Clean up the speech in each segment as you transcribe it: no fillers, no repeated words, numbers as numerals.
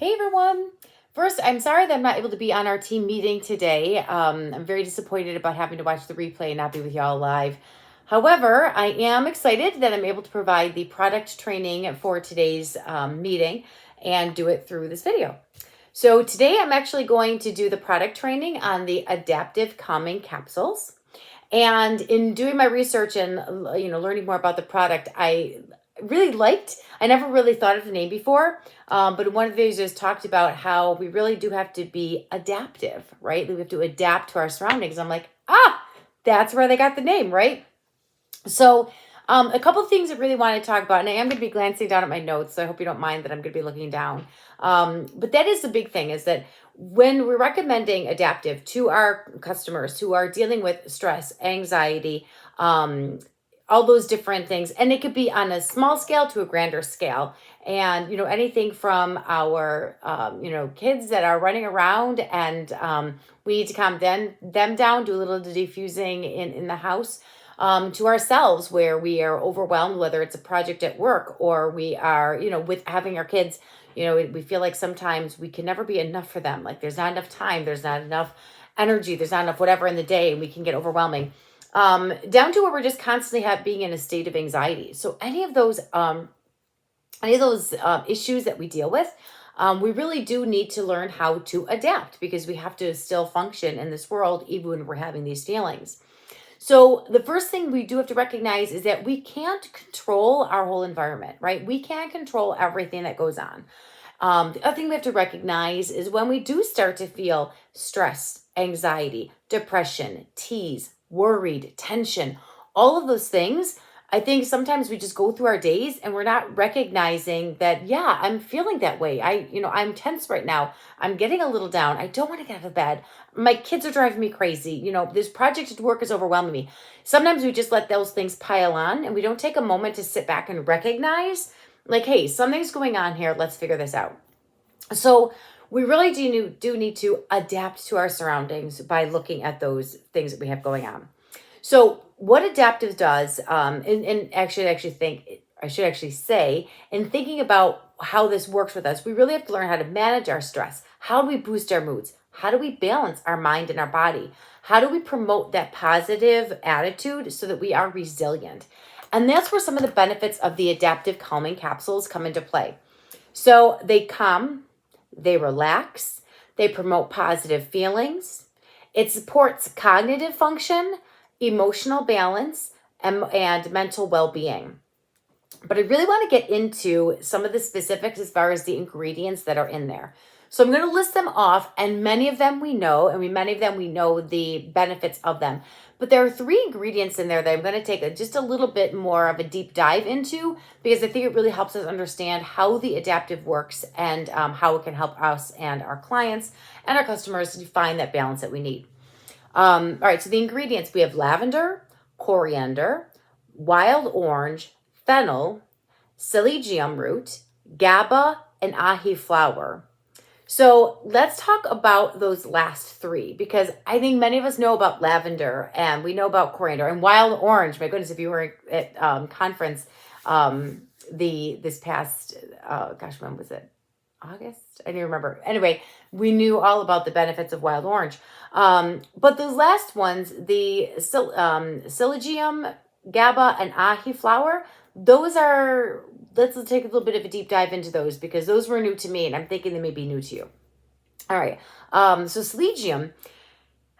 Hey everyone. First, I'm sorry that I'm not able to be on our team meeting today. I'm very disappointed about having to watch the replay and not be with y'all live. However, I am excited that I'm able to provide the product training for today's meeting and do it through this video. So today I'm actually going to do the product training on the adaptive calming capsules. And in doing my research and learning more about the product, I never really thought of the name before, but one of the videos talked about how we really do have to be adaptive, right? We have to adapt to our surroundings. I'm like, that's where they got the name, right? So a couple of things I really want to talk about, and I am going to be glancing down at my notes, so I hope you don't mind that I'm going to be looking down. But that is the big thing, is that when we're recommending adaptive to our customers who are dealing with stress, anxiety, all those different things, and it could be on a small scale to a grander scale, and anything from our kids that are running around, and we need to calm them down, do a little diffusing in the house, to ourselves where we are overwhelmed, whether it's a project at work or we are with having our kids. We feel like sometimes we can never be enough for them. Like there's not enough time, there's not enough energy, there's not enough whatever in the day, and we can get overwhelming. Down to where we're just constantly being in a state of anxiety. So any of those issues that we deal with, we really do need to learn how to adapt, because we have to still function in this world even when we're having these feelings. So the first thing we do have to recognize is that we can't control our whole environment, right? We can't control everything that goes on. The other thing we have to recognize is when we do start to feel stress, anxiety, depression, tease, worried, tension, all of those things, I think sometimes we just go through our days and we're not recognizing that, yeah, I'm feeling that way. I'm tense right now. I'm getting a little down. I don't want to get out of bed. My kids are driving me crazy. This project at work is overwhelming me. Sometimes we just let those things pile on and we don't take a moment to sit back and recognize, like, hey, something's going on here. Let's figure this out. So we really do need to adapt to our surroundings by looking at those things that we have going on. So what adaptive does, and actually I should actually say, in thinking about how this works with us, we really have to learn how to manage our stress. How do we boost our moods? How do we balance our mind and our body? How do we promote that positive attitude so that we are resilient? And that's where some of the benefits of the adaptive calming capsules come into play. So they calm, they relax, they promote positive feelings, it supports cognitive function, emotional balance, and mental well-being. But I really want to get into some of the specifics as far as the ingredients that are in there. So I'm going to list them off, and many of them we know, the benefits of them. But there are 3 ingredients in there that I'm going to take just a little bit more of a deep dive into, because I think it really helps us understand how the adaptive works and how it can help us and our clients and our customers to find that balance that we need. All right, so the ingredients, we have lavender, coriander, wild orange, fennel, psyllium root, GABA, and ahi flower. So let's talk about those last 3, because I think many of us know about lavender and we know about coriander and wild orange. My goodness, if you were at conference this past, when was it? August? I don't remember. Anyway, we knew all about the benefits of wild orange. But those last ones, the psyllium, GABA, and ahi flower, those are, let's take a little bit of a deep dive into those, because those were new to me and I'm thinking they may be new to you. All right. So psyllium,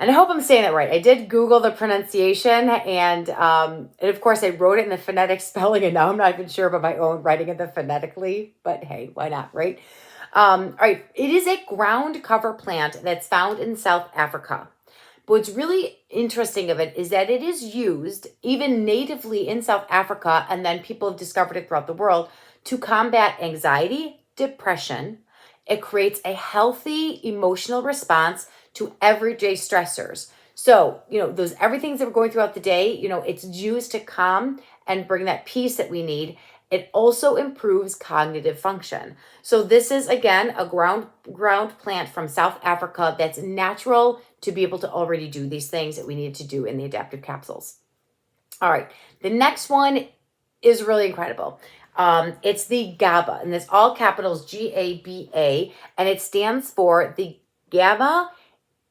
and I hope I'm saying that right. I did Google the pronunciation, and of course I wrote it in the phonetic spelling, and now I'm not even sure about my own writing it phonetically, but hey, why not, right? All right. It is a ground cover plant that's found in South Africa. But what's really interesting of it is that it is used even natively in South Africa, and then people have discovered it throughout the world to combat anxiety, depression. It creates a healthy emotional response to everyday stressors. So, those everything that we're going throughout the day, it's used to calm and bring that peace that we need. It also improves cognitive function. So this is, again, a ground plant from South Africa that's natural to be able to already do these things that we need to do in the adaptive capsules. All right, the next one is really incredible. It's the GABA, and it's all capitals GABA, and it stands for the gamma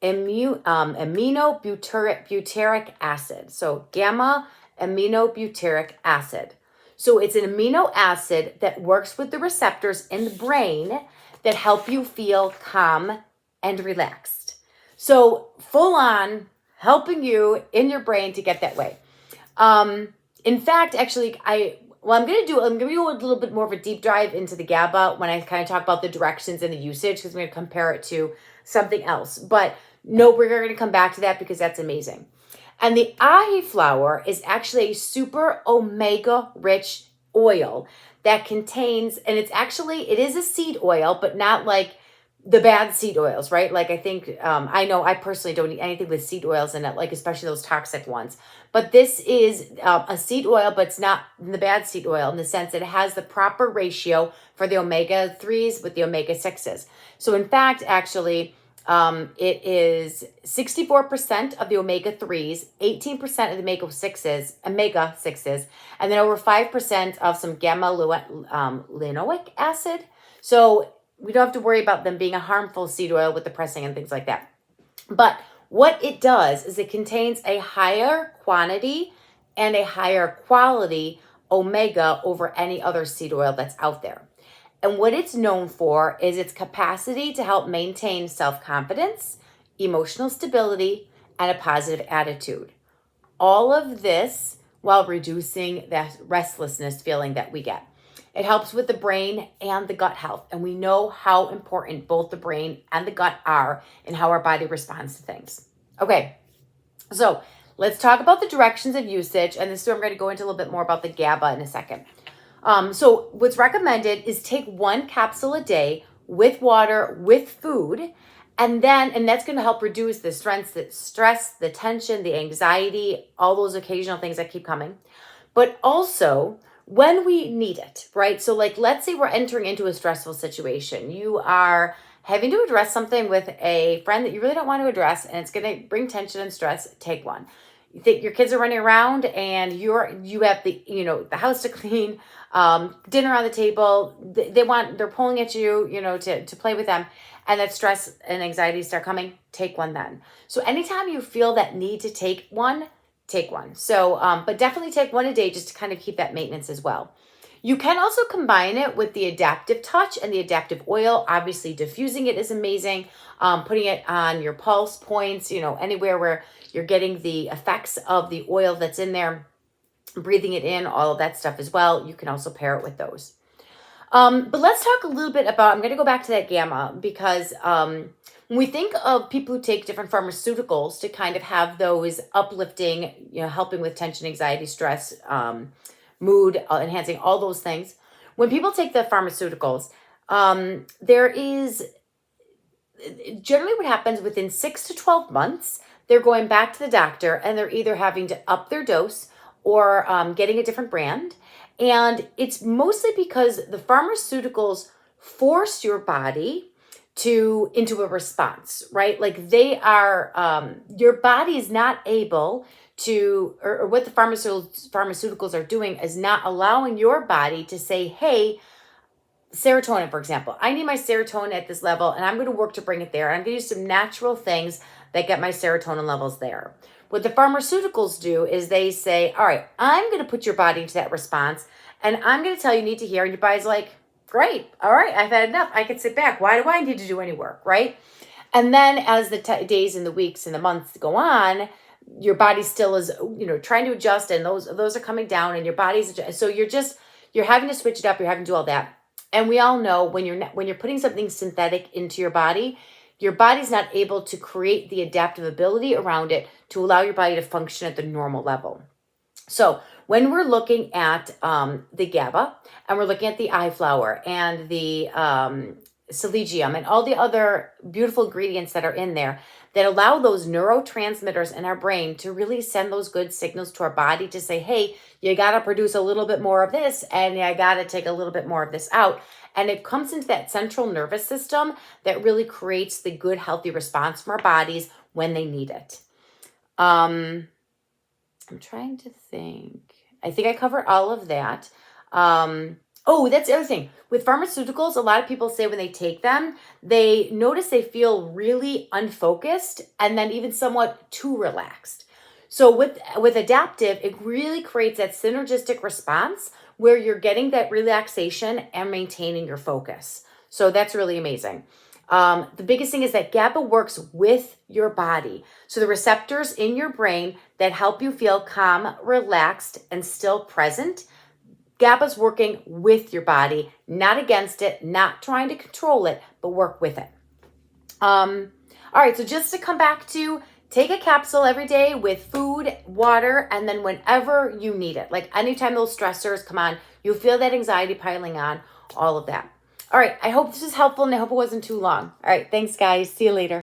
aminobutyric acid. So gamma aminobutyric acid. So it's an amino acid that works with the receptors in the brain that help you feel calm and relaxed. So full on helping you in your brain to get that way. In fact, actually, I'm gonna do a little bit more of a deep dive into the GABA when I kind of talk about the directions and the usage, because I'm gonna compare it to something else. But no, we're going to come back to that because that's amazing. And the ahi flower is actually a super omega rich oil that contains, and it is a seed oil, but not like the bad seed oils, right? Like I think, I know I personally don't eat anything with seed oils in it, like especially those toxic ones. But this is a seed oil, but it's not the bad seed oil in the sense that it has the proper ratio for the omega 3s with the omega 6s. So in fact, actually, it is 64% of the omega 3s, 18% of the omega 6s, and then over 5% of some gamma linoleic acid. So we don't have to worry about them being a harmful seed oil with the pressing and things like that. But what it does is it contains a higher quantity and a higher quality omega over any other seed oil that's out there. And what it's known for is its capacity to help maintain self-confidence, emotional stability, and a positive attitude. All of this while reducing that restlessness feeling that we get. It helps with the brain and the gut health. And we know how important both the brain and the gut are in how our body responds to things. Okay, so let's talk about the directions of usage. And this is where I'm going to go into a little bit more about the GABA in a second. So what's recommended is take 1 capsule a day with water, with food, and that's going to help reduce the stress, the tension, the anxiety, all those occasional things that keep coming. But also when we need it, right? So like, let's say we're entering into a stressful situation. You are having to address something with a friend that you really don't want to address, and it's going to bring tension and stress. Take one. You think your kids are running around and you have the house to clean, dinner on the table. They're pulling at you, to play with them, and that stress and anxiety start coming. Take one then. So anytime you feel that need to take one, take one. So, but definitely take one a day just to kind of keep that maintenance as well. You can also combine it with the adaptive touch and the adaptive oil. Obviously, diffusing it is amazing. Putting it on your pulse points, anywhere where you're getting the effects of the oil that's in there, breathing it in, all of that stuff as well. You can also pair it with those. But let's talk a little bit about, I'm going to go back to that gamma because when we think of people who take different pharmaceuticals to kind of have those uplifting, helping with tension, anxiety, stress, mood, enhancing, all those things. When people take the pharmaceuticals, there is generally what happens within 6 to 12 months, they're going back to the doctor and they're either having to up their dose or getting a different brand. And it's mostly because the pharmaceuticals force your body into a response, right? Like they are, your body is not able to, or what the pharmaceuticals are doing is not allowing your body to say, hey, serotonin, for example, I need my serotonin at this level and I'm going to work to bring it there. I'm going to use some natural things that get my serotonin levels there. What the pharmaceuticals do is they say, all right, I'm going to put your body into that response and I'm going to tell you need to hear. And your body's like, great. All right. I've had enough. I can sit back. Why do I need to do any work? Right. And then as the days and the weeks and the months go on, your body still is, trying to adjust, and those are coming down, and your body's so you're having to switch it up. You're having to do all that. And we all know when you're putting something synthetic into your body's not able to create the adaptive ability around it to allow your body to function at the normal level. So when we're looking at the GABA and we're looking at the eye flower and the Selegium and all the other beautiful ingredients that are in there that allow those neurotransmitters in our brain to really send those good signals to our body to say, hey, you got to produce a little bit more of this and you got to take a little bit more of this out. And it comes into that central nervous system that really creates the good, healthy response from our bodies when they need it. I'm trying to think. I think I covered all of that. Oh, that's the other thing. With pharmaceuticals, a lot of people say when they take them, they notice they feel really unfocused and then even somewhat too relaxed. So with adaptive, it really creates that synergistic response where you're getting that relaxation and maintaining your focus. So that's really amazing. The biggest thing is that GABA works with your body. So the receptors in your brain that help you feel calm, relaxed, and still present, GABA's working with your body, not against it, not trying to control it, but work with it. All right, so just to come back to take a capsule every day with food, water, and then whenever you need it, like anytime those stressors come on, you feel that anxiety piling on, all of that. All right, I hope this was helpful and I hope it wasn't too long. All right, thanks, guys. See you later.